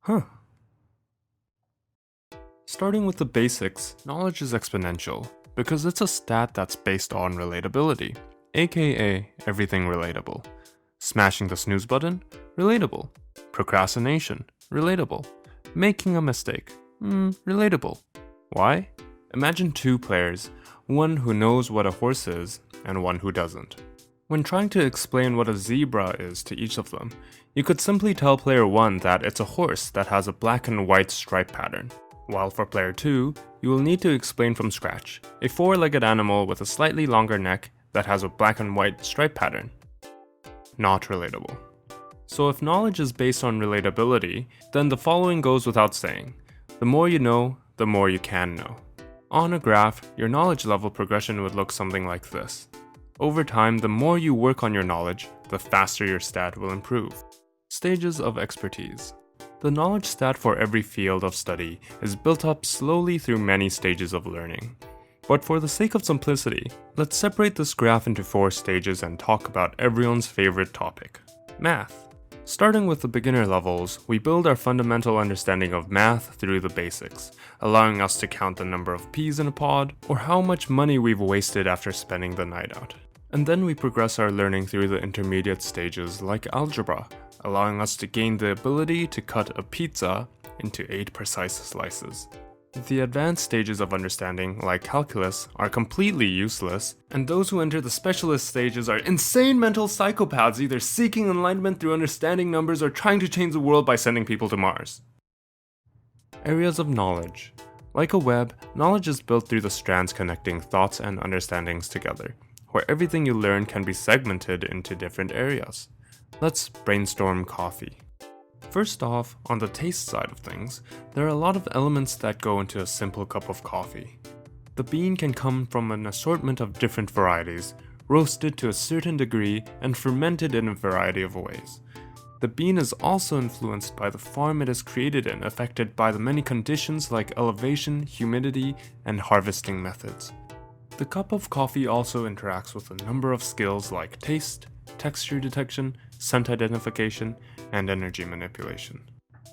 Huh. Starting with the basics, knowledge is exponential because it's a stat that's based on relatability, aka everything relatable. Smashing the snooze button? Relatable. Procrastination? Relatable. Making a mistake? Relatable. Why? Imagine two players, one who knows what a horse is and one who doesn't. When trying to explain what a zebra is to each of them, you could simply tell player 1 that it's a horse that has a black and white stripe pattern, while for player 2, you will need to explain from scratch, a four-legged animal with a slightly longer neck that has a black and white stripe pattern. Not relatable. So if knowledge is based on relatability, then the following goes without saying. The more you know, the more you can know. On a graph, your knowledge level progression would look something like this. Over time, the more you work on your knowledge, the faster your stat will improve. Stages of expertise. The knowledge stat for every field of study is built up slowly through many stages of learning. But for the sake of simplicity, let's separate this graph into 4 stages and talk about everyone's favorite topic, math. Starting with the beginner levels, we build our fundamental understanding of math through the basics, allowing us to count the number of peas in a pod or how much money we've wasted after spending the night out. And then we progress our learning through the intermediate stages like algebra, allowing us to gain the ability to cut a pizza into 8 precise slices. The advanced stages of understanding, like calculus, are completely useless, and those who enter the specialist stages are insane mental psychopaths either seeking enlightenment through understanding numbers or trying to change the world by sending people to Mars. Areas of knowledge. Like a web, knowledge is built through the strands connecting thoughts and understandings together, where everything you learn can be segmented into different areas. Let's brainstorm coffee. First off, on the taste side of things, there are a lot of elements that go into a simple cup of coffee. The bean can come from an assortment of different varieties, roasted to a certain degree, and fermented in a variety of ways. The bean is also influenced by the farm it is created in, affected by the many conditions like elevation, humidity, and harvesting methods. The cup of coffee also interacts with a number of skills like taste, texture detection, scent identification, and energy manipulation.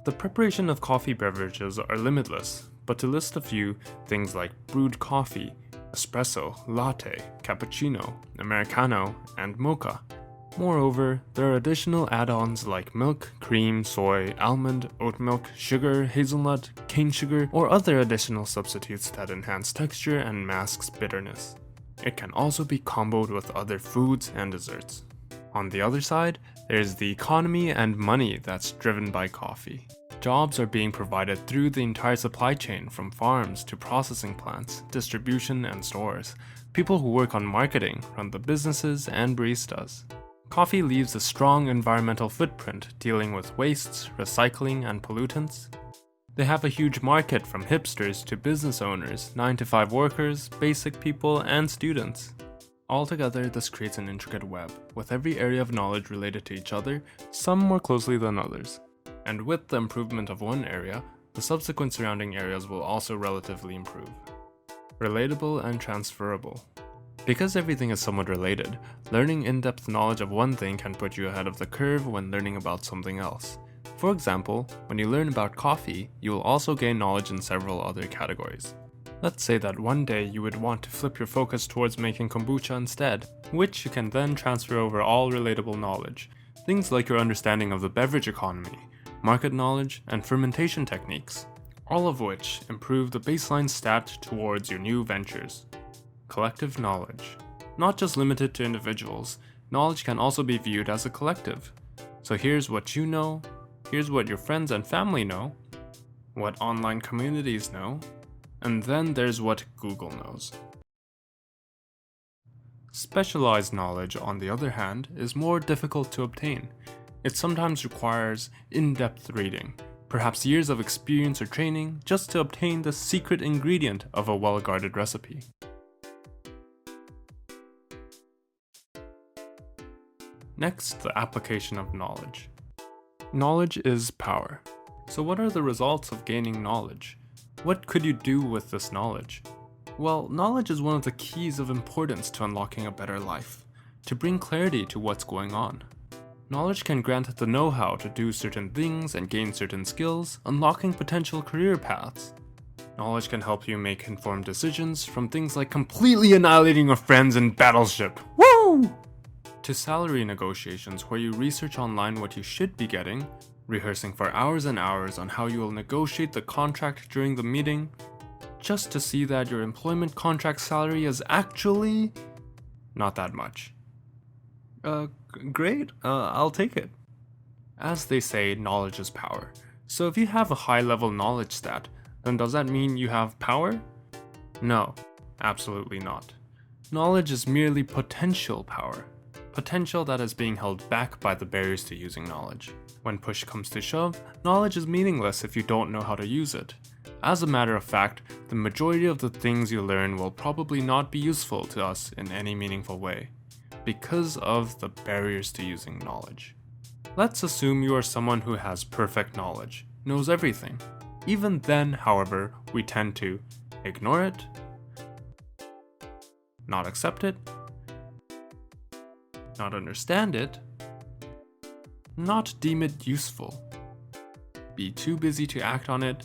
The preparation of coffee beverages are limitless, but to list a few, things like brewed coffee, espresso, latte, cappuccino, americano, and mocha. Moreover, there are additional add-ons like milk, cream, soy, almond, oat milk, sugar, hazelnut, cane sugar, or other additional substitutes that enhance texture and masks bitterness. It can also be comboed with other foods and desserts. On the other side, there's the economy and money that's driven by coffee. Jobs are being provided through the entire supply chain, from farms to processing plants, distribution, and stores. People who work on marketing run the businesses and baristas. Coffee leaves a strong environmental footprint dealing with wastes, recycling, and pollutants. They have a huge market from hipsters to business owners, 9-to-5 workers, basic people, and students. Altogether, this creates an intricate web, with every area of knowledge related to each other, some more closely than others. And with the improvement of one area, the subsequent surrounding areas will also relatively improve. Relatable and transferable. Because everything is somewhat related, learning in-depth knowledge of one thing can put you ahead of the curve when learning about something else. For example, when you learn about coffee, you will also gain knowledge in several other categories. Let's say that one day you would want to flip your focus towards making kombucha instead, which you can then transfer over all relatable knowledge. Things like your understanding of the beverage economy, market knowledge, and fermentation techniques, all of which improve the baseline stat towards your new ventures. Collective knowledge. Not just limited to individuals, knowledge can also be viewed as a collective. So here's what you know, here's what your friends and family know, what online communities know, and then there's what Google knows. Specialized knowledge, on the other hand, is more difficult to obtain. It sometimes requires in-depth reading, perhaps years of experience or training, just to obtain the secret ingredient of a well-guarded recipe. Next, the application of knowledge. Knowledge is power. So what are the results of gaining knowledge? What could you do with this knowledge? Well, knowledge is one of the keys of importance to unlocking a better life, to bring clarity to what's going on. Knowledge can grant the know-how to do certain things and gain certain skills, unlocking potential career paths. Knowledge can help you make informed decisions, from things like completely annihilating your friends in Battleship, woo! To salary negotiations where you research online what you should be getting, rehearsing for hours and hours on how you will negotiate the contract during the meeting, just to see that your employment contract salary is actually not that much. Great, I'll take it. As they say, knowledge is power. So if you have a high level knowledge stat, then does that mean you have power? No, absolutely not. Knowledge is merely potential power. Potential that is being held back by the barriers to using knowledge. When push comes to shove, knowledge is meaningless if you don't know how to use it. As a matter of fact, the majority of the things you learn will probably not be useful to us in any meaningful way, because of the barriers to using knowledge. Let's assume you are someone who has perfect knowledge, knows everything. Even then, however, we tend to ignore it, not accept it, not understand it, not deem it useful, be too busy to act on it,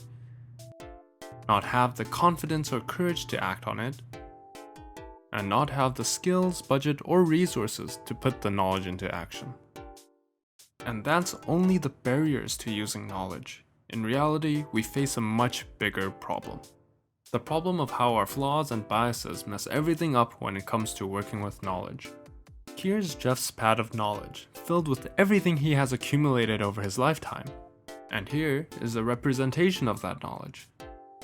not have the confidence or courage to act on it, and not have the skills, budget, or resources to put the knowledge into action. And that's only the barriers to using knowledge. In reality, we face a much bigger problem. The problem of how our flaws and biases mess everything up when it comes to working with knowledge. Here's Jeff's pad of knowledge, filled with everything he has accumulated over his lifetime. And here is a representation of that knowledge.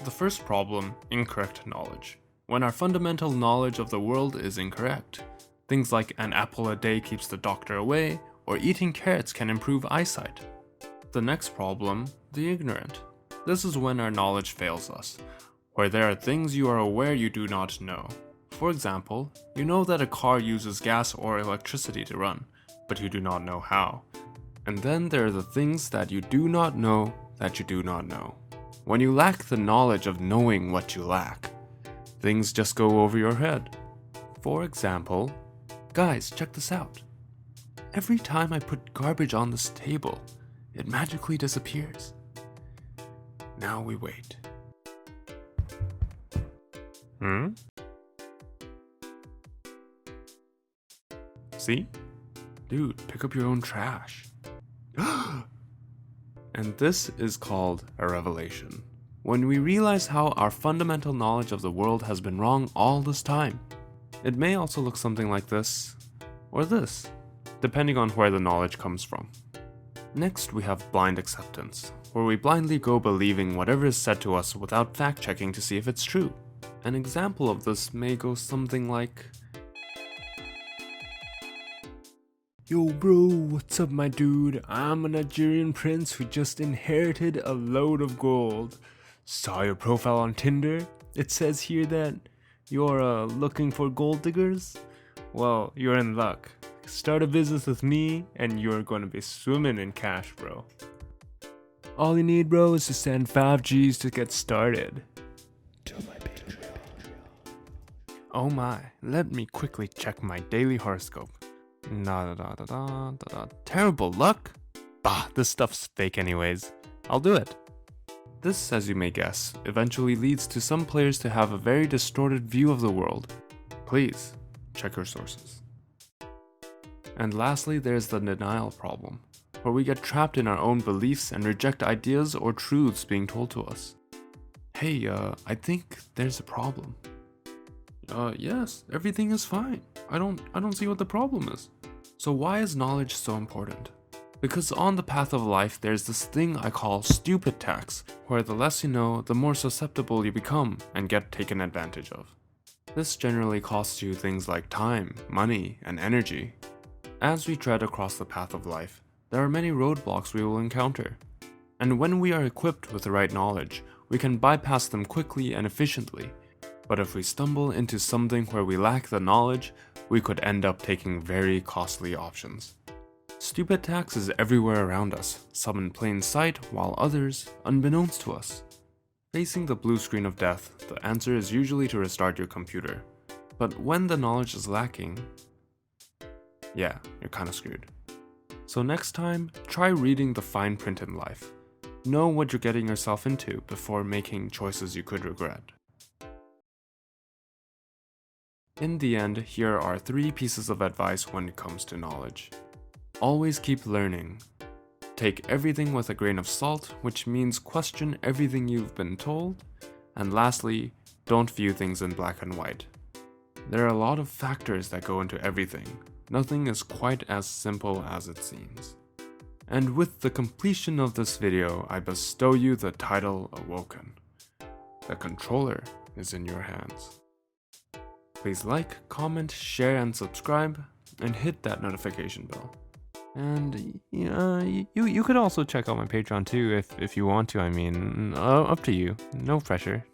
The first problem, incorrect knowledge. When our fundamental knowledge of the world is incorrect. Things like an apple a day keeps the doctor away, or eating carrots can improve eyesight. The next problem, the ignorant. This is when our knowledge fails us, where there are things you are aware you do not know. For example, you know that a car uses gas or electricity to run, but you do not know how. And then there are the things that you do not know that you do not know. When you lack the knowledge of knowing what you lack, things just go over your head. For example, guys, check this out. Every time I put garbage on this table, it magically disappears. Now we wait. See? Dude, pick up your own trash. And this is called a revelation. When we realize how our fundamental knowledge of the world has been wrong all this time. It may also look something like this, or this, depending on where the knowledge comes from. Next, we have blind acceptance, where we blindly go believing whatever is said to us without fact-checking to see if it's true. An example of this may go something like, "Yo bro, what's up my dude? I'm a Nigerian prince who just inherited a load of gold. Saw your profile on Tinder. It says here that you're looking for gold diggers? Well, you're in luck. Start a business with me and you're gonna be swimming in cash, bro. All you need, bro, is to send 5 Gs to get started." To my Patreon. Oh my, let me quickly check my daily horoscope. Terrible luck? Bah, this stuff's fake anyways. I'll do it. This, as you may guess, eventually leads to some players to have a very distorted view of the world. Please, check your sources. And lastly, there's the denial problem, where we get trapped in our own beliefs and reject ideas or truths being told to us. Hey, I think there's a problem. Yes, everything is fine. I don't see what the problem is. So why is knowledge so important? Because on the path of life, there's this thing I call stupid tax, where the less you know, the more susceptible you become and get taken advantage of. This generally costs you things like time, money, and energy. As we tread across the path of life, there are many roadblocks we will encounter. And when we are equipped with the right knowledge, we can bypass them quickly and efficiently. But if we stumble into something where we lack the knowledge, we could end up taking very costly options. Stupid tax is everywhere around us, some in plain sight, while others unbeknownst to us. Facing the blue screen of death, the answer is usually to restart your computer. But when the knowledge is lacking, yeah, you're kinda screwed. So next time, try reading the fine print in life. Know what you're getting yourself into before making choices you could regret. In the end, here are 3 pieces of advice when it comes to knowledge. Always keep learning. Take everything with a grain of salt, which means question everything you've been told. And lastly, don't view things in black and white. There are a lot of factors that go into everything. Nothing is quite as simple as it seems. And with the completion of this video, I bestow you the title Awoken. The controller is in your hands. Please like, comment, share, and subscribe, and hit that notification bell. And you could also check out my Patreon too if you want to. I mean, up to you. No pressure.